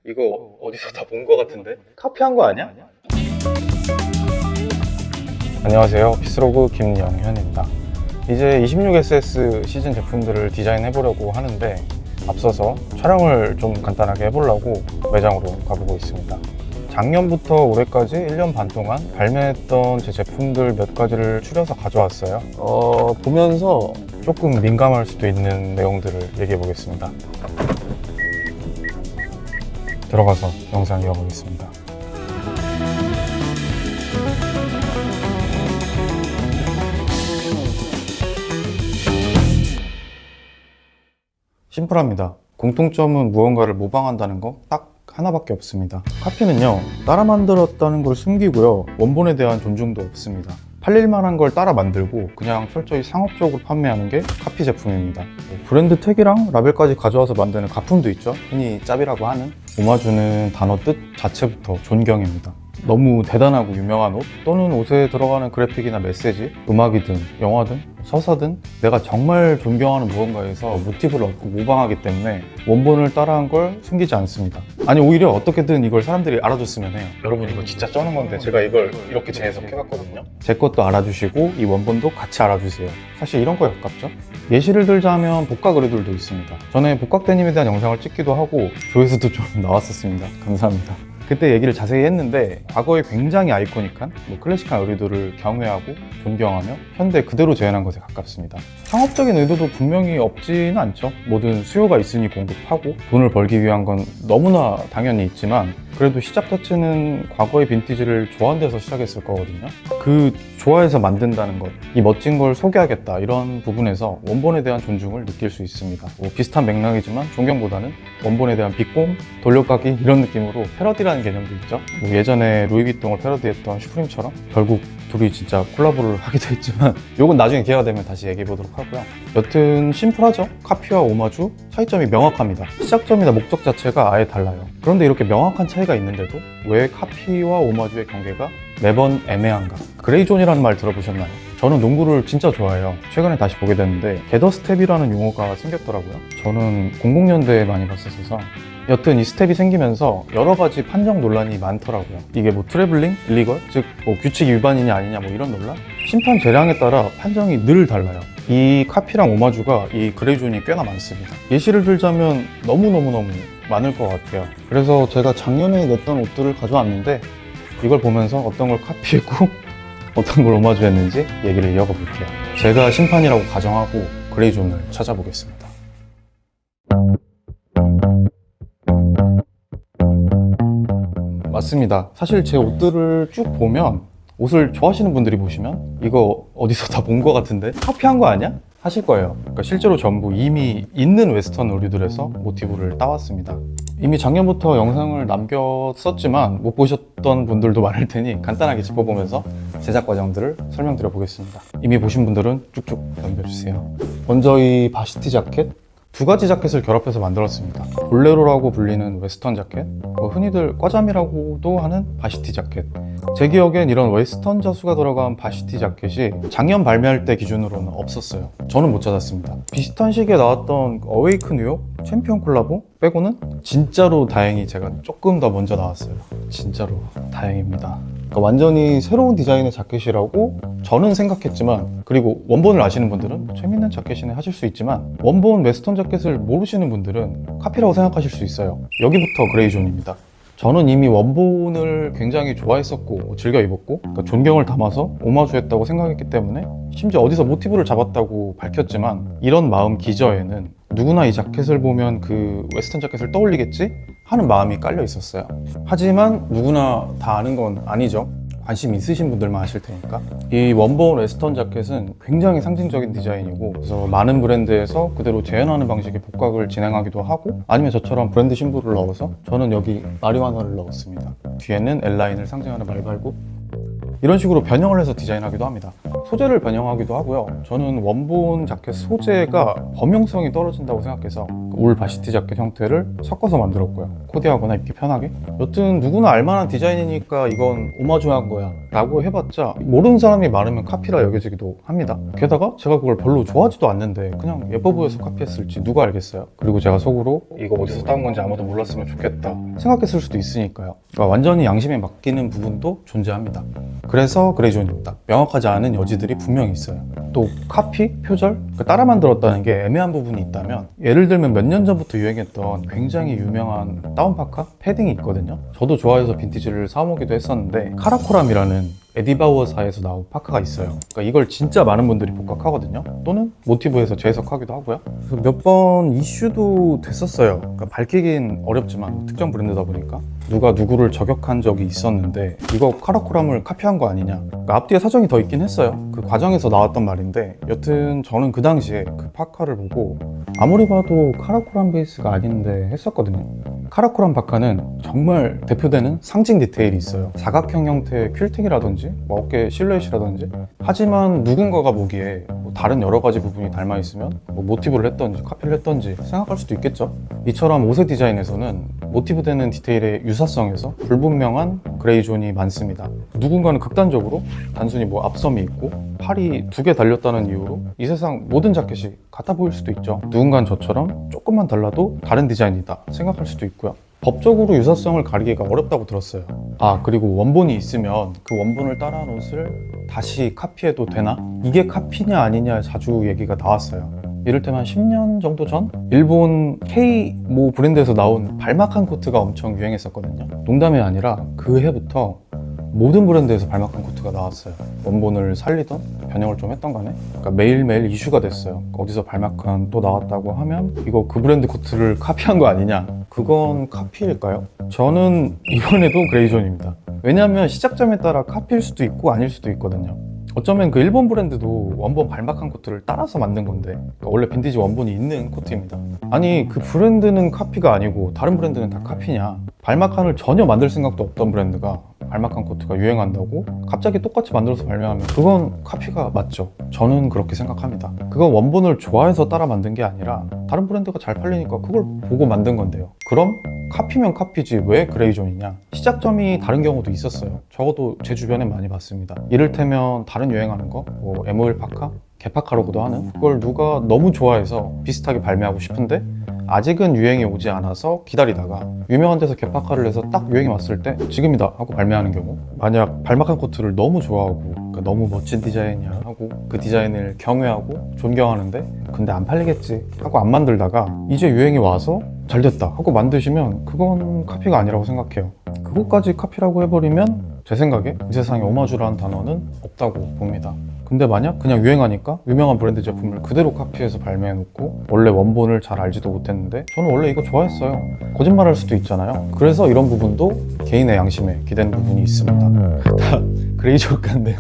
이거 어디서 다 본 거 같은데? 카피한 거 아니야? 안녕하세요, 피스로그 김영현입니다. 이제 26SS 시즌 제품들을 디자인해 보려고 하는데 앞서서 촬영을 좀 간단하게 해보려고 매장으로 가보고 있습니다. 작년부터 올해까지 1년 반 동안 발매했던 제 제품들 몇 가지를 추려서 가져왔어요. 보면서 조금 민감할 수도 있는 내용들을 얘기해 보겠습니다. 들어가서 영상 이어보겠습니다. 심플합니다. 공통점은 무언가를 모방한다는 거 딱 하나밖에 없습니다. 카피는요, 따라 만들었다는 걸 숨기고요, 원본에 대한 존중도 없습니다. 팔릴만한 걸 따라 만들고 그냥 철저히 상업적으로 판매하는 게 카피 제품입니다. 브랜드 택이랑 라벨까지 가져와서 만드는 가품도 있죠. 흔히 짭이라고 하는. 오마주는 단어 뜻 자체부터 존경입니다. 너무 대단하고 유명한 옷 또는 옷에 들어가는 그래픽이나 메시지, 음악이든 영화든 서사든 내가 정말 존경하는 무언가에서 모티브를 얻고 모방하기 때문에 원본을 따라한 걸 숨기지 않습니다. 아니, 오히려 어떻게든 이걸 사람들이 알아줬으면 해요. 여러분, 이거 진짜 쩌는 건데 제가 이걸 이렇게 재해석해봤거든요. 제 것도 알아주시고 이 원본도 같이 알아주세요. 사실 이런 거에 가깝죠? 예시를 들자면 복각 의류들도 있습니다. 전에 복각 데님에 대한 영상을 찍기도 하고 조회수도 좀 나왔었습니다. 감사합니다. 그때 얘기를 자세히 했는데 과거에 굉장히 아이코닉한 클래식한 의류들을 경외하고 존경하며 현대 그대로 재현한 것에 가깝습니다. 상업적인 의도도 분명히 없지는 않죠. 뭐든 수요가 있으니 공급하고 돈을 벌기 위한 건 너무나 당연히 있지만 그래도 시작 자체는 과거의 빈티지를 좋아한 데서 시작했을 거거든요. 그 좋아해서 만든다는 것, 이 멋진 걸 소개하겠다, 이런 부분에서 원본에 대한 존중을 느낄 수 있습니다. 비슷한 맥락이지만 존경보다는 원본에 대한 비꼼, 돌려가기 이런 느낌으로 패러디라는 개념도 있죠. 예전에 루이비통을 패러디했던 슈프림처럼 결국 둘이 진짜 콜라보를 하기도 했지만 이건 나중에 기회가 되면 다시 얘기해 보도록 하고요. 여튼 심플하죠? 카피와 오마주 차이점이 명확합니다. 시작점이나 목적 자체가 아예 달라요. 그런데 이렇게 명확한 차이가 있는데도 왜 카피와 오마주의 경계가 매번 애매한가? 그레이존이라는 말 들어보셨나요? 저는 농구를 진짜 좋아해요. 최근에 다시 보게 됐는데 게더스텝이라는 용어가 생겼더라고요. 저는 00년대에 많이 봤었어서 여튼 이 스텝이 생기면서 여러 가지 판정 논란이 많더라고요. 이게 트래블링, 일리걸, 즉 규칙 위반이냐 아니냐 이런 논란? 심판 재량에 따라 판정이 늘 달라요. 이 카피랑 오마주가 이 그레이존이 꽤나 많습니다. 예시를 들자면 너무너무 많을 것 같아요. 그래서 제가 작년에 냈던 옷들을 가져왔는데 이걸 보면서 어떤 걸 카피했고 어떤 걸 오마주했는지 얘기를 이어가 볼게요. 제가 심판이라고 가정하고 그레이존을 찾아보겠습니다. 맞습니다. 사실 제 옷들을 쭉 보면 옷을 좋아하시는 분들이 보시면 이거 어디서 다 본 거 같은데? 카피한 거 아니야? 하실 거예요. 그러니까 실제로 전부 이미 있는 웨스턴 의류들에서 모티브를 따왔습니다. 이미 작년부터 영상을 남겼었지만 못 보셨던 분들도 많을 테니 간단하게 짚어보면서 제작 과정들을 설명드려 보겠습니다. 이미 보신 분들은 쭉쭉 넘겨주세요. 먼저 이 바시티 자켓, 두 가지 자켓을 결합해서 만들었습니다. 볼레로라고 불리는 웨스턴 자켓, 흔히들 꽈잠이라고도 하는 바시티 자켓. 제 기억엔 이런 웨스턴 자수가 들어간 바시티 자켓이 작년 발매할 때 기준으로는 없었어요. 저는 못 찾았습니다. 비슷한 시기에 나왔던 어웨이크 뉴욕 챔피언 콜라보 빼고는 진짜로 다행히 제가 조금 더 먼저 나왔어요. 진짜로 다행입니다. 그러니까 완전히 새로운 디자인의 자켓이라고 저는 생각했지만, 그리고 원본을 아시는 분들은 재밌는 자켓이네 하실 수 있지만 원본 웨스턴 자켓을 모르시는 분들은 카피라고 생각하실 수 있어요. 여기부터 그레이존입니다. 저는 이미 원본을 굉장히 좋아했었고 즐겨 입었고, 그러니까 존경을 담아서 오마주했다고 생각했기 때문에 심지어 어디서 모티브를 잡았다고 밝혔지만 이런 마음 기저에는 누구나 이 자켓을 보면 그 웨스턴 자켓을 떠올리겠지? 하는 마음이 깔려 있었어요. 하지만 누구나 다 아는 건 아니죠. 관심 있으신 분들만 아실 테니까. 이 원본 웨스턴 자켓은 굉장히 상징적인 디자인이고, 그래서 많은 브랜드에서 그대로 재현하는 방식의 복각을 진행하기도 하고, 아니면 저처럼 브랜드 심볼을 넣어서, 저는 여기 마리화나를 넣었습니다. 뒤에는 L라인을 상징하는 말발굽, 이런 식으로 변형을 해서 디자인하기도 합니다. 소재를 변형하기도 하고요. 저는 원본 자켓 소재가 범용성이 떨어진다고 생각해서 울 바시티 자켓 형태를 섞어서 만들었고요. 코디하거나 입기 편하게. 여튼 누구나 알만한 디자인이니까 이건 오마주한 거야 라고 해봤자 모르는 사람이 많으면 카피라 여겨지기도 합니다. 게다가 제가 그걸 별로 좋아하지도 않는데 그냥 예뻐 보여서 카피했을지 누가 알겠어요. 그리고 제가 속으로 이거 어디서 따온 건지 아무도 몰랐으면 좋겠다 생각했을 수도 있으니까요. 그러니까 완전히 양심에 맡기는 부분도 존재합니다. 그래서 그레이존입니다. 명확하지 않은 여지들이 분명히 있어요. 또 카피, 표절, 따라 만들었다는 게 애매한 부분이 있다면 예를 들면 몇 년 전부터 유행했던 굉장히 유명한 다운파카? 패딩이 있거든요. 저도 좋아해서 빈티지를 사모기도 했었는데 카라코람이라는 에디바우어사에서 나온 파카가 있어요. 그러니까 이걸 진짜 많은 분들이 복각하거든요. 또는 모티브에서 재해석하기도 하고요. 그래서 몇 번 이슈도 됐었어요. 그러니까 밝히긴 어렵지만 특정 브랜드다 보니까 누가 누구를 저격한 적이 있었는데 이거 카라코람을 카피한 거 아니냐. 그러니까 앞뒤에 사정이 더 있긴 했어요. 그 과정에서 나왔던 말인데 여튼 저는 그 당시에 그 파카를 보고 아무리 봐도 카라코람 베이스가 아닌데 했었거든요. 카라코람 파카는 정말 대표되는 상징 디테일이 있어요. 사각형 형태의 퀼팅이라든지 어깨 실루엣이라든지. 하지만 누군가가 보기에 다른 여러 가지 부분이 닮아 있으면 모티브를 했던지 카피를 했던지 생각할 수도 있겠죠. 이처럼 옷의 디자인에서는 모티브 되는 디테일의 유사성에서 불분명한 그레이존이 많습니다. 누군가는 극단적으로 단순히 앞섬이 있고 팔이 2개 달렸다는 이유로 이 세상 모든 자켓이 같아 보일 수도 있죠. 누군가는 저처럼 조금만 달라도 다른 디자인이다 생각할 수도 있고요. 법적으로 유사성을 가리기가 어렵다고 들었어요. 그리고 원본이 있으면 그 원본을 따라한 옷을 다시 카피해도 되나? 이게 카피냐 아니냐 자주 얘기가 나왔어요. 이를테면 10년 정도 전 일본 K 브랜드에서 나온 발막한 코트가 엄청 유행했었거든요. 농담이 아니라 그 해부터 모든 브랜드에서 발막한 코트가 나왔어요. 원본을 살리던 변형을 좀 했던 간에 그러니까 매일매일 이슈가 됐어요. 어디서 발막한 또 나왔다고 하면 이거 그 브랜드 코트를 카피한 거 아니냐. 그건 카피일까요? 저는 이번에도 그레이존입니다. 왜냐하면 시작점에 따라 카피일 수도 있고 아닐 수도 있거든요. 어쩌면 그 일본 브랜드도 원본 발막한 코트를 따라서 만든 건데 그러니까 원래 빈티지 원본이 있는 코트입니다. 아니 그 브랜드는 카피가 아니고 다른 브랜드는 다 카피냐. 발막한을 전혀 만들 생각도 없던 브랜드가 발막한 코트가 유행한다고 갑자기 똑같이 만들어서 발매하면 그건 카피가 맞죠. 저는 그렇게 생각합니다. 그건 원본을 좋아해서 따라 만든 게 아니라 다른 브랜드가 잘 팔리니까 그걸 보고 만든 건데요. 그럼 카피면 카피지 왜 그레이존이냐. 시작점이 다른 경우도 있었어요. 적어도 제 주변에 많이 봤습니다. 이를테면 다른 유행하는 거 MOL 파카? 개파카라고도 하는 그걸 누가 너무 좋아해서 비슷하게 발매하고 싶은데 아직은 유행이 오지 않아서 기다리다가 유명한 데서 개파카를 해서 딱 유행이 왔을 때 지금이다 하고 발매하는 경우. 만약 발막한 코트를 너무 좋아하고 너무 멋진 디자인이야 하고 그 디자인을 경외하고 존경하는데 근데 안 팔리겠지 하고 안 만들다가 이제 유행이 와서 잘 됐다 하고 만드시면 그건 카피가 아니라고 생각해요. 그것까지 카피라고 해버리면 제 생각에 이 세상에 오마주라는 단어는 없다고 봅니다. 근데 만약 그냥 유행하니까 유명한 브랜드 제품을 그대로 카피해서 발매해놓고 원래 원본을 잘 알지도 못했는데 저는 원래 이거 좋아했어요. 거짓말할 수도 있잖아요. 그래서 이런 부분도 개인의 양심에 기대는 부분이 있습니다. 다 그레이존 같네요.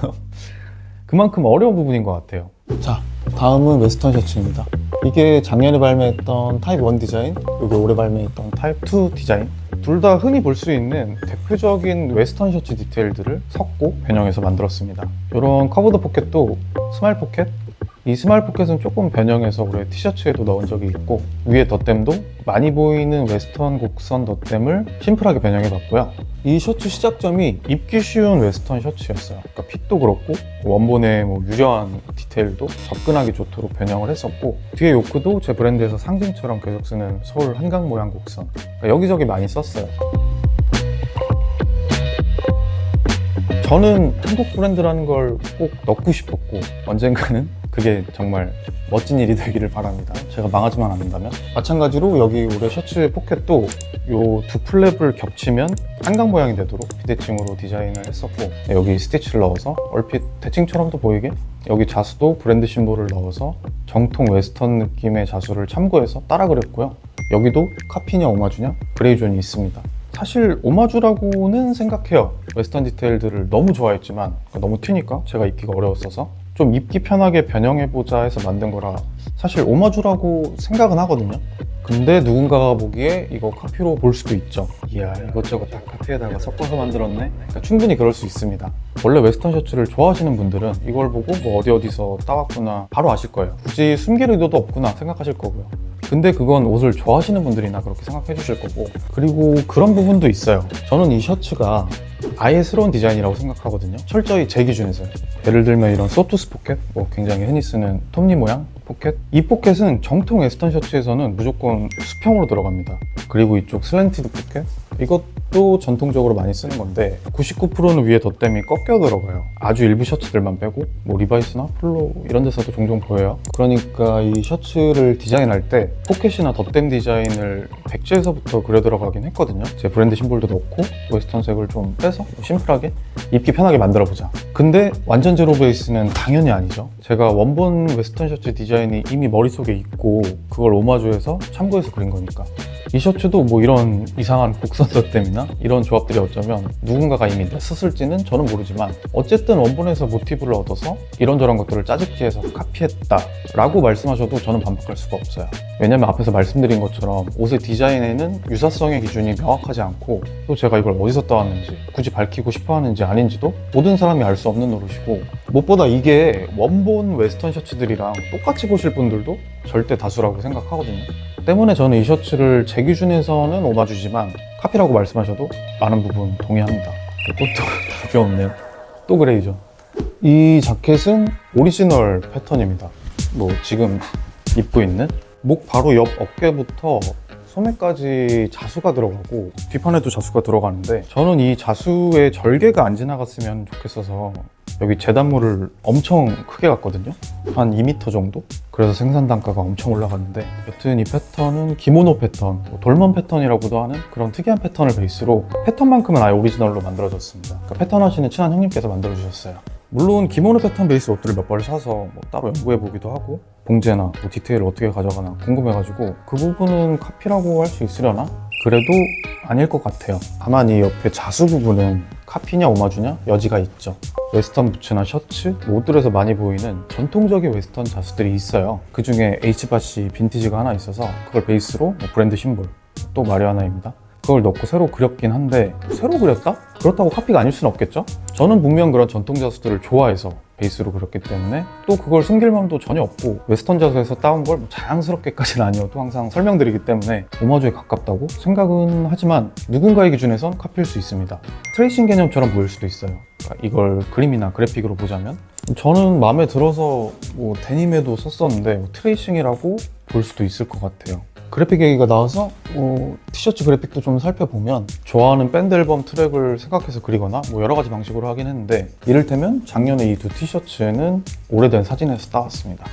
그만큼 어려운 부분인 것 같아요. 자, 다음은 웨스턴 셔츠입니다. 이게 작년에 발매했던 타입 1 디자인, 그리고 올해 발매했던 타입 2 디자인. 둘 다 흔히 볼 수 있는 대표적인 웨스턴 셔츠 디테일들을 섞고 변형해서 만들었습니다. 이런 커브드 포켓도 스마일 포켓? 이 스마일 포켓은 조금 변형해서 올해 티셔츠에도 넣은 적이 있고 위에 덧댐도 많이 보이는 웨스턴 곡선 덧댐을 심플하게 변형해봤고요. 이 셔츠 시작점이 입기 쉬운 웨스턴 셔츠였어요. 그러니까 핏도 그렇고 원본의 유려한 디테일도 접근하기 좋도록 변형을 했었고 뒤에 요크도 제 브랜드에서 상징처럼 계속 쓰는 서울 한강 모양 곡선. 그러니까 여기저기 많이 썼어요. 저는 한국 브랜드라는 걸 꼭 넣고 싶었고 언젠가는 그게 정말 멋진 일이 되기를 바랍니다. 제가 망하지만 않는다면. 마찬가지로 여기 올해 셔츠 포켓도 요 두 플랩을 겹치면 한강 모양이 되도록 비대칭으로 디자인을 했었고 여기 스티치를 넣어서 얼핏 대칭처럼도 보이게 여기 자수도 브랜드 심볼을 넣어서 정통 웨스턴 느낌의 자수를 참고해서 따라 그렸고요. 여기도 카피냐 오마주냐 그레이존이 있습니다. 사실 오마주라고는 생각해요. 웨스턴 디테일들을 너무 좋아했지만 너무 튀니까 제가 입기가 어려웠어서 좀 입기 편하게 변형해보자 해서 만든 거라 사실 오마주라고 생각은 하거든요. 근데 누군가가 보기에 이거 카피로 볼 수도 있죠. 이야, 이것저것 다 카피에다가 섞어서 만들었네. 그러니까 충분히 그럴 수 있습니다. 원래 웨스턴 셔츠를 좋아하시는 분들은 이걸 보고 뭐 어디서 따왔구나 바로 아실 거예요. 굳이 숨길 의도도 없구나 생각하실 거고요. 근데 그건 옷을 좋아하시는 분들이나 그렇게 생각해 주실 거고, 그리고 그런 부분도 있어요. 저는 이 셔츠가 아예 새로운 디자인이라고 생각하거든요. 철저히 제 기준에서요. 예를 들면 이런 소투스 포켓, 뭐 굉장히 흔히 쓰는 톱니 모양 포켓. 이 포켓은 정통 웨스턴 셔츠에서는 무조건 수평으로 들어갑니다. 그리고 이쪽 슬랜티드 포켓, 이것도 전통적으로 많이 쓰는 건데 99%는 위에 덧댐이 꺾여 들어가요. 아주 일부 셔츠들만 빼고, 뭐 리바이스나 폴로 이런 데서도 종종 보여요. 그러니까 이 셔츠를 디자인할 때 포켓이나 덧댐 디자인을 백지에서부터 그려 들어가긴 했거든요. 제 브랜드 심볼도 넣고 웨스턴색을 좀 빼서 심플하게 입기 편하게 만들어 보자. 근데 완전 제로 베이스는 당연히 아니죠. 제가 원본 웨스턴 셔츠 디자인이 이미 머릿속에 있고 그걸 오마주해서 참고해서 그린 거니까. 이 셔츠도 뭐 이런 이상한 곡선 덧댐이나 이런 조합들이 어쩌면 누군가가 이미 냈었을지는 저는 모르지만, 어쨌든 원본에서 모티브를 얻어서 이런저런 것들을 짜집기해서 카피했다 라고 말씀하셔도 저는 반박할 수가 없어요. 왜냐면 앞에서 말씀드린 것처럼 옷의 디자인에는 유사성의 기준이 명확하지 않고, 또 제가 이걸 어디서 따왔는지 굳이 밝히고 싶어 하는지 아닌지도 모든 사람이 알 수 없는 노릇이고, 무엇보다 이게 원본 웨스턴 셔츠들이랑 똑같이 보실 분들도 절대 다수라고 생각하거든요. 때문에 저는 이 셔츠를 제 기준에서는 오마주지만 카피라고 말씀하셔도 많은 부분 동의합니다. 또 답이 없네요. 또 그레이죠. 이 자켓은 오리지널 패턴입니다. 뭐 지금 입고 있는 목 바로 옆 어깨부터 소매까지 자수가 들어가고 뒷판에도 자수가 들어가는데, 저는 이 자수에 절개가 안 지나갔으면 좋겠어서 여기 재단물을 엄청 크게 갔거든요. 한 2m 정도? 그래서 생산 단가가 엄청 올라갔는데, 여튼 이 패턴은 기모노 패턴, 돌먼 패턴이라고도 하는 그런 특이한 패턴을 베이스로 패턴만큼은 아예 오리지널로 만들어졌습니다. 그러니까 패턴 하시는 친한 형님께서 만들어주셨어요. 물론 기모노 패턴 베이스 옷들을 몇 벌 사서 뭐 따로 연구해보기도 하고, 봉제나 뭐 디테일을 어떻게 가져가나 궁금해가지고 그 부분은 카피라고 할 수 있으려나? 그래도 아닐 것 같아요. 다만 이 옆에 자수 부분은 카피냐 오마주냐 여지가 있죠. 웨스턴 부츠나 셔츠, 옷들에서 많이 보이는 전통적인 웨스턴 자수들이 있어요. 그 중에 H바시 빈티지가 하나 있어서 그걸 베이스로 브랜드 심볼, 또 마리화나입니다. 그걸 넣고 새로 그렸긴 한데, 새로 그렸다? 그렇다고 카피가 아닐 수는 없겠죠? 저는 분명 그런 전통 자수들을 좋아해서 베이스로 그렸기 때문에 또 그걸 숨길 마음도 전혀 없고, 웨스턴 자수에서 따온 걸 자랑스럽게까지는 아니어도 항상 설명드리기 때문에 오마주에 가깝다고 생각은 하지만 누군가의 기준에선 카피일 수 있습니다. 트레이싱 개념처럼 보일 수도 있어요. 그러니까 이걸 그림이나 그래픽으로 보자면, 저는 마음에 들어서 뭐 데님에도 썼었는데 뭐 트레이싱이라고 볼 수도 있을 것 같아요. 그래픽 얘기가 나와서 티셔츠 그래픽도 좀 살펴보면 좋아하는 밴드 앨범 트랙을 생각해서 그리거나 뭐 여러 가지 방식으로 하긴 했는데, 이를테면 작년에 이 두 티셔츠는 오래된 사진에서 따왔습니다.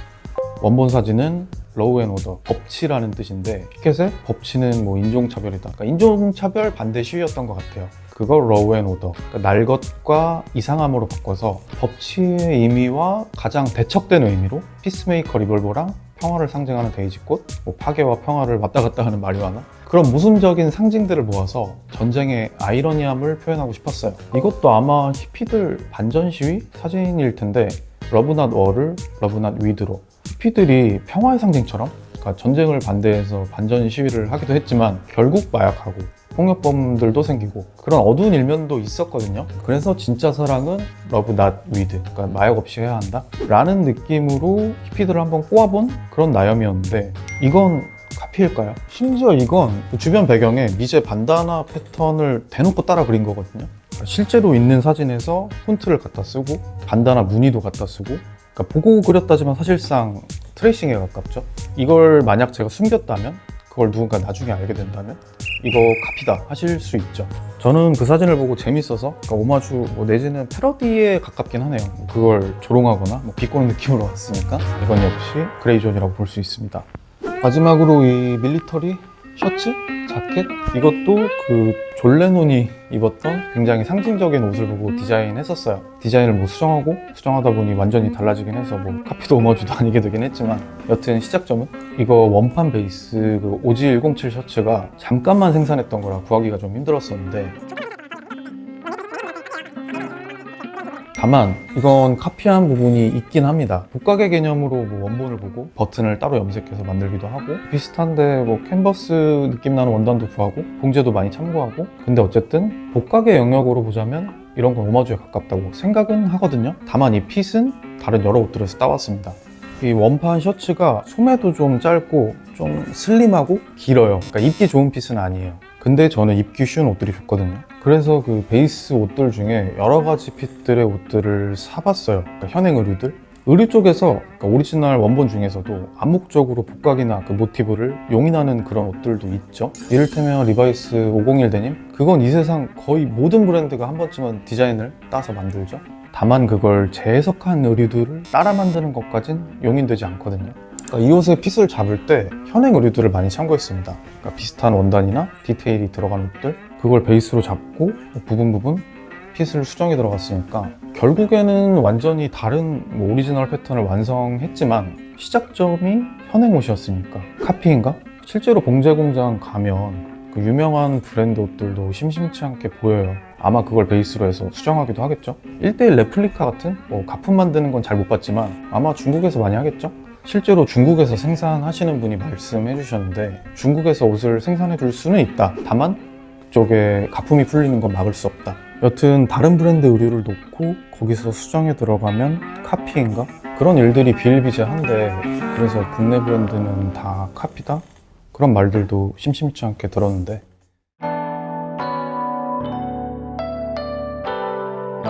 원본 사진은 로우 앤 오더, 법치라는 뜻인데, 피켓의 법치는 뭐 인종차별이다, 그러니까 인종차별 반대 시위였던 것 같아요. 그걸 로우 앤 오더, 그러니까 날 것과 이상함으로 바꿔서 법치의 의미와 가장 대척된 의미로 피스메이커 리볼버랑 평화를 상징하는 데이지꽃, 뭐 파괴와 평화를 왔다 갔다 하는 마리화나, 그런 모순적인 상징들을 모아서 전쟁의 아이러니함을 표현하고 싶었어요. 이것도 아마 히피들 반전 시위 사진일 텐데, 러브 낫 워를 러브 낫 위드로, 히피들이 평화의 상징처럼, 그러니까 전쟁을 반대해서 반전 시위를 하기도 했지만 결국 마약하고 폭력범들도 생기고 그런 어두운 일면도 있었거든요. 그래서 진짜 사랑은 러브 낫 위드, 그러니까 마약 없이 해야 한다 라는 느낌으로 히피들을 한번 꼬아본 그런 나염이었는데, 이건 카피일까요? 심지어 이건 주변 배경에 미제 반다나 패턴을 대놓고 따라 그린 거거든요. 실제로 있는 사진에서 폰트를 갖다 쓰고 반다나 무늬도 갖다 쓰고, 그러니까 보고 그렸다지만 사실상 트레이싱에 가깝죠. 이걸 만약 제가 숨겼다면, 그걸 누군가 나중에 알게 된다면 이거 카피다 하실 수 있죠. 저는 그 사진을 보고 재밌어서, 그러니까 오마주 내지는 패러디에 가깝긴 하네요. 그걸 조롱하거나 비꼬는 느낌으로 왔으니까 이건 역시 그레이존이라고 볼 수 있습니다. 마지막으로 이 밀리터리 셔츠? 자켓? 이것도 그 존 레논이 입었던 굉장히 상징적인 옷을 보고 디자인했었어요. 디자인을 수정하다 보니 완전히 달라지긴 해서 카피도 오마주도 아니게 되긴 했지만, 여튼 시작점은 이거 원판 베이스 그 OG107 셔츠가 잠깐만 생산했던 거라 구하기가 좀 힘들었었는데, 다만 이건 카피한 부분이 있긴 합니다. 복각의 개념으로 뭐 원본을 보고 버튼을 따로 염색해서 만들기도 하고 비슷한데 뭐 캔버스 느낌 나는 원단도 구하고 봉제도 많이 참고하고, 근데 어쨌든 복각의 영역으로 보자면 이런 건 오마주에 가깝다고 생각은 하거든요. 다만 이 핏은 다른 여러 옷들에서 따왔습니다. 이 원판 셔츠가 소매도 좀 짧고 좀 슬림하고 길어요. 그러니까 입기 좋은 핏은 아니에요. 근데 저는 입기 쉬운 옷들이 좋거든요. 그래서 그 베이스 옷들 중에 여러 가지 핏들의 옷들을 사봤어요. 그러니까 현행 의류들. 의류 쪽에서 그러니까 오리지널 원본 중에서도 암묵적으로 복각이나 그 모티브를 용인하는 그런 옷들도 있죠. 이를테면 리바이스 501 데님, 그건 이 세상 거의 모든 브랜드가 한 번쯤은 디자인을 따서 만들죠. 다만 그걸 재해석한 의류들을 따라 만드는 것까진 용인되지 않거든요. 그러니까 이 옷의 핏을 잡을 때 현행 의류들을 많이 참고했습니다. 그러니까 비슷한 원단이나 디테일이 들어간 옷들, 그걸 베이스로 잡고 부분 핏을 수정이 들어갔으니까 결국에는 완전히 다른 뭐 오리지널 패턴을 완성했지만 시작점이 현행 옷이었으니까 카피인가? 실제로 봉제 공장 가면 그 유명한 브랜드 옷들도 심심치 않게 보여요. 아마 그걸 베이스로 해서 수정하기도 하겠죠. 1:1 레플리카 같은 뭐 가품 만드는 건 잘 못 봤지만 아마 중국에서 많이 하겠죠. 실제로 중국에서 생산하시는 분이 말씀해 주셨는데 중국에서 옷을 생산해 줄 수는 있다. 다만 그쪽에 가품이 풀리는 건 막을 수 없다. 여튼 다른 브랜드 의류를 놓고 거기서 수정에 들어가면 카피인가? 그런 일들이 비일비재한데, 그래서 국내 브랜드는 다 카피다? 그런 말들도 심심치 않게 들었는데,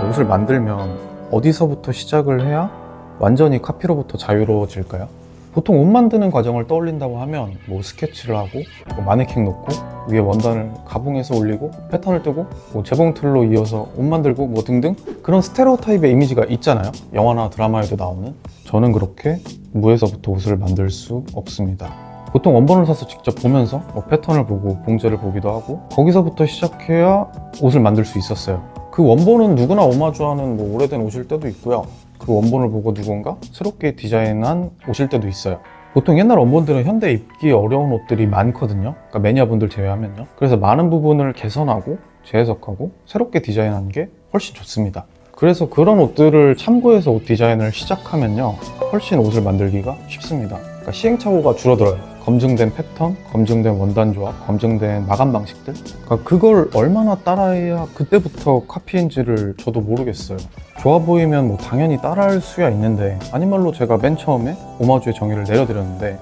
옷을 만들면 어디서부터 시작을 해야 완전히 카피로부터 자유로워질까요? 보통 옷 만드는 과정을 떠올린다고 하면 뭐 스케치를 하고 뭐 마네킹 놓고 위에 원단을 가봉해서 올리고 패턴을 뜨고 뭐 재봉틀로 이어서 옷 만들고 뭐 등등 그런 스테레오타입의 이미지가 있잖아요. 영화나 드라마에도 나오는. 저는 그렇게 무에서부터 옷을 만들 수 없습니다. 보통 원본을 사서 직접 보면서 뭐 패턴을 보고 봉제를 보기도 하고 거기서부터 시작해야 옷을 만들 수 있었어요. 그 원본은 누구나 오마주하는 뭐 오래된 옷일 때도 있고요. 그 원본을 보고 누군가 새롭게 디자인한 옷일 때도 있어요. 보통 옛날 원본들은 현대 입기 어려운 옷들이 많거든요. 그러니까 매니아분들 제외하면요. 그래서 많은 부분을 개선하고 재해석하고 새롭게 디자인한 게 훨씬 좋습니다. 그래서 그런 옷들을 참고해서 옷 디자인을 시작하면요, 훨씬 옷을 만들기가 쉽습니다. 그러니까 시행착오가 줄어들어요. 검증된 패턴, 검증된 원단 조합, 검증된 마감 방식들, 그러니까 그걸 얼마나 따라해야 그때부터 카피인지를 저도 모르겠어요. 좋아 보이면 뭐 당연히 따라할 수야 있는데, 아닌 말로 제가 맨 처음에 오마주의 정의를 내려드렸는데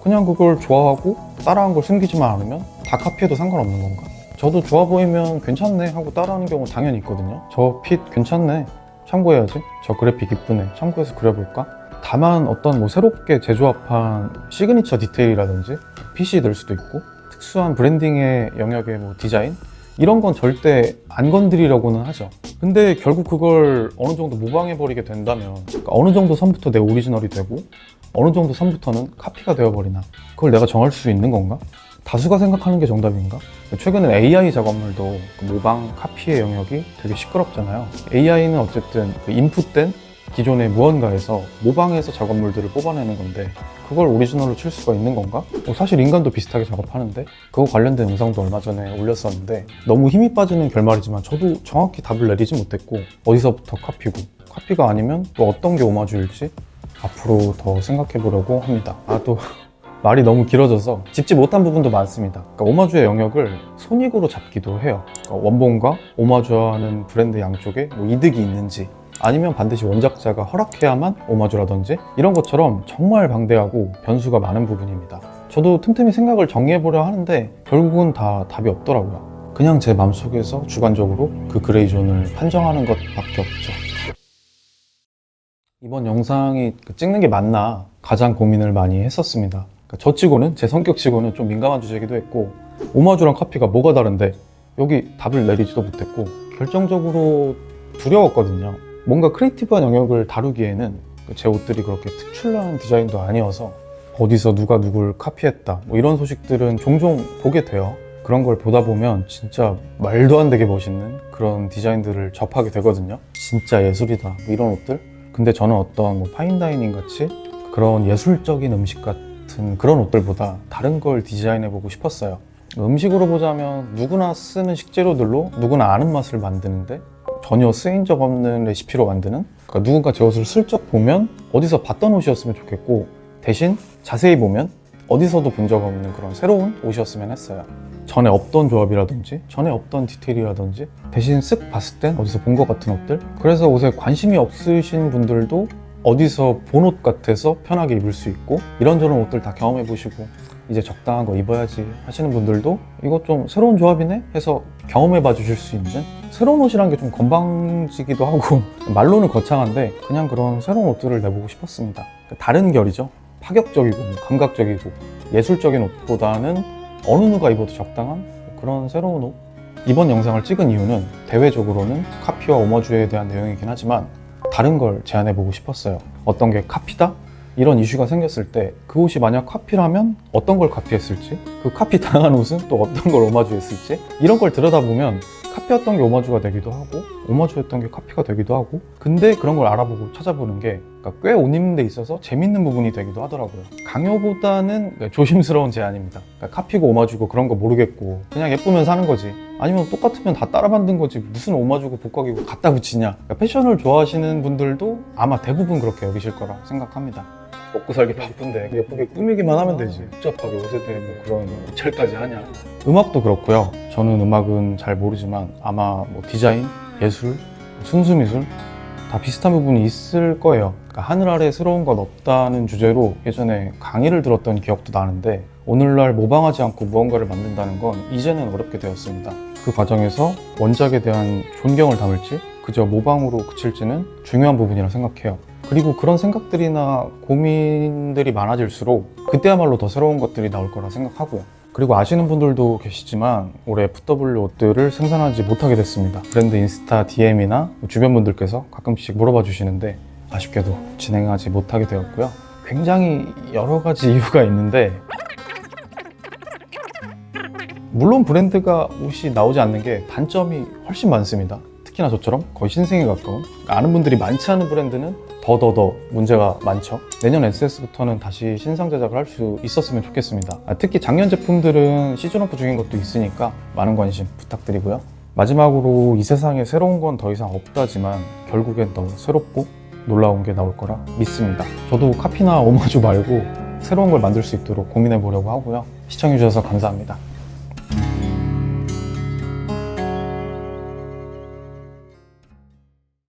그냥 그걸 좋아하고 따라한 걸 숨기지만 않으면 다 카피해도 상관없는 건가? 저도 좋아 보이면 괜찮네 하고 따라하는 경우 당연히 있거든요. 저 핏 괜찮네, 참고해야지. 저 그래픽 이쁘네, 참고해서 그려볼까? 다만 어떤 뭐 새롭게 재조합한 시그니처 디테일이라든지 핏이 될 수도 있고 특수한 브랜딩의 영역의 뭐 디자인, 이런 건 절대 안 건드리려고는 하죠. 근데 결국 그걸 어느 정도 모방해버리게 된다면, 그러니까 어느 정도 선부터 내 오리지널이 되고 어느 정도 선부터는 카피가 되어버리나, 그걸 내가 정할 수 있는 건가? 다수가 생각하는 게 정답인가? 최근엔 AI 작업물도 그 모방, 카피의 영역이 되게 시끄럽잖아요. AI는 어쨌든 그 인풋된 기존의 무언가에서 모방해서 작업물들을 뽑아내는 건데 그걸 오리지널로 칠 수가 있는 건가? 사실 인간도 비슷하게 작업하는데 그거 관련된 영상도 얼마 전에 올렸었는데 너무 힘이 빠지는 결말이지만 저도 정확히 답을 내리지 못했고, 어디서부터 카피고 카피가 아니면 또 어떤 게 오마주일지 앞으로 더 생각해 보려고 합니다. 또 말이 너무 길어져서 짚지 못한 부분도 많습니다. 그러니까 오마주의 영역을 손익으로 잡기도 해요. 그러니까 원본과 오마주하는 브랜드 양쪽에 뭐 이득이 있는지, 아니면 반드시 원작자가 허락해야만 오마주라든지, 이런 것처럼 정말 방대하고 변수가 많은 부분입니다. 저도 틈틈이 생각을 정리해보려 하는데 결국은 다 답이 없더라고요. 그냥 제 마음속에서 주관적으로 그 그레이존을 판정하는 것밖에 없죠. 이번 영상이 찍는 게 맞나 가장 고민을 많이 했었습니다. 그러니까 저 치고는, 제 성격 치고는 좀 민감한 주제이기도 했고, 오마주랑 카피가 뭐가 다른데 여기 답을 내리지도 못했고, 결정적으로 두려웠거든요. 뭔가 크리에이티브한 영역을 다루기에는 제 옷들이 그렇게 특출난 디자인도 아니어서 어디서 누가 누굴 카피했다 뭐 이런 소식들은 종종 보게 돼요. 그런 걸 보다 보면 진짜 말도 안 되게 멋있는 그런 디자인들을 접하게 되거든요. 진짜 예술이다 뭐 이런 옷들. 근데 저는 어떤 뭐 파인다이닝 같이 그런 예술적인 음식 같은 그런 옷들보다 다른 걸 디자인해보고 싶었어요. 음식으로 보자면 누구나 쓰는 식재료들로 누구나 아는 맛을 만드는데 전혀 쓰인 적 없는 레시피로 만드는, 그러니까 누군가 제 옷을 슬쩍 보면 어디서 봤던 옷이었으면 좋겠고, 대신 자세히 보면 어디서도 본 적 없는 그런 새로운 옷이었으면 했어요. 전에 없던 조합이라든지 전에 없던 디테일이라든지 대신 쓱 봤을 땐 어디서 본 것 같은 옷들. 그래서 옷에 관심이 없으신 분들도 어디서 본 옷 같아서 편하게 입을 수 있고, 이런저런 옷들 다 경험해 보시고 이제 적당한 거 입어야지 하시는 분들도 이거 좀 새로운 조합이네 해서 경험해 봐 주실 수 있는, 새로운 옷이란 게 좀 건방지기도 하고 말로는 거창한데 그냥 그런 새로운 옷들을 내보고 싶었습니다. 다른 결이죠. 파격적이고 감각적이고 예술적인 옷보다는 어느 누가 입어도 적당한 그런 새로운 옷. 이번 영상을 찍은 이유는 대외적으로는 카피와 오마주에 대한 내용이긴 하지만 다른 걸 제안해보고 싶었어요. 어떤 게 카피다? 이런 이슈가 생겼을 때 그 옷이 만약 카피라면 어떤 걸 카피했을지, 그 카피 당한 옷은 또 어떤 걸 오마주했을지, 이런 걸 들여다보면 카피였던 게 오마주가 되기도 하고 오마주였던 게 카피가 되기도 하고, 근데 그런 걸 알아보고 찾아보는 게 꽤 옷 입는 데 있어서 재밌는 부분이 되기도 하더라고요. 강요보다는 조심스러운 제안입니다. 그러니까 카피고 오마주고 그런 거 모르겠고 그냥 예쁘면 사는 거지, 아니면 똑같으면 다 따라 만든 거지 무슨 오마주고 복각이고 갖다 붙이냐. 그러니까 패션을 좋아하시는 분들도 아마 대부분 그렇게 여기실 거라 생각합니다. 먹고 살기 바쁜데 예쁘게 꾸미기만 하면 되지, 복잡하게 옷에 대해 뭐 그런 찰까지 하냐. 음악도 그렇고요. 저는 음악은 잘 모르지만 아마 뭐 디자인, 예술, 순수미술 다 비슷한 부분이 있을 거예요. 그러니까 하늘 아래 새로운 건 없다는 주제로 예전에 강의를 들었던 기억도 나는데, 오늘날 모방하지 않고 무언가를 만든다는 건 이제는 어렵게 되었습니다. 그 과정에서 원작에 대한 존경을 담을지 그저 모방으로 그칠지는 중요한 부분이라 생각해요. 그리고 그런 생각들이나 고민들이 많아질수록 그때야말로 더 새로운 것들이 나올 거라 생각하고요. 그리고 아시는 분들도 계시지만 올해 FW 옷들을 생산하지 못하게 됐습니다. 브랜드 인스타 DM이나 주변 분들께서 가끔씩 물어봐 주시는데 아쉽게도 진행하지 못하게 되었고요. 굉장히 여러 가지 이유가 있는데, 물론 브랜드가 옷이 나오지 않는 게 단점이 훨씬 많습니다. 특히나 저처럼 거의 신생에 가까운, 아는 분들이 많지 않은 브랜드는 더 문제가 많죠. 내년 SS부터는 다시 신상 제작을 할 수 있었으면 좋겠습니다. 특히 작년 제품들은 시즌오프 중인 것도 있으니까 많은 관심 부탁드리고요. 마지막으로 이 세상에 새로운 건 더 이상 없다지만 결국엔 더 새롭고 놀라운 게 나올 거라 믿습니다. 저도 카피나 오마주 말고 새로운 걸 만들 수 있도록 고민해 보려고 하고요. 시청해 주셔서 감사합니다.